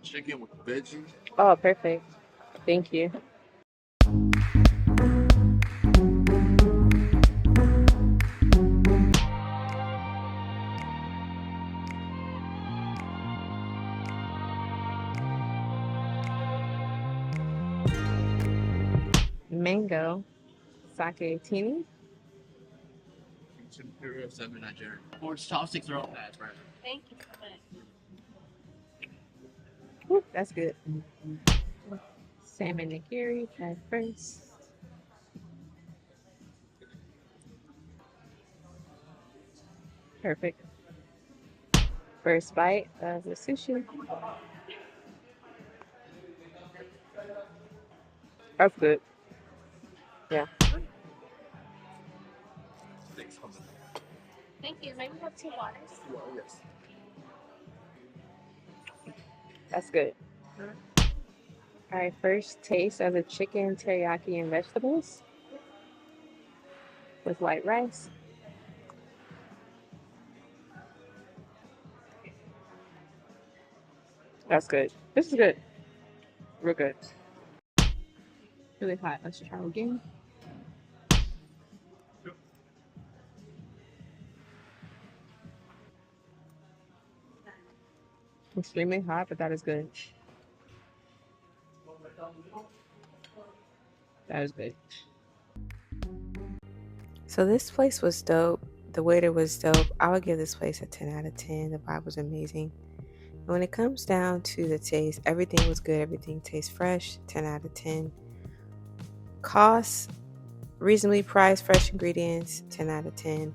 chicken with veggies. Oh, perfect. Thank you. Mango sake tini. Imperial Seven Nigeria. Or chopsticks are all bad, right? Thank you so much. Whew, that's good. Salmon nigiri, try first. Perfect. First bite of the sushi. That's good. Yeah, Thanks for the Thank you. Maybe have two waters. well, yes. that's good. All right, first taste of the chicken teriyaki and vegetables with white rice. That's good. This is good. Real good. Really hot. Let's try again. Extremely hot, but that is good. That is good. So this place was dope. The waiter was dope. I would give this place a 10 out of 10. The vibe was amazing. And when it comes down to the taste, everything was good. Everything tastes fresh. 10 out of 10. Cost, reasonably priced, fresh ingredients. 10 out of 10.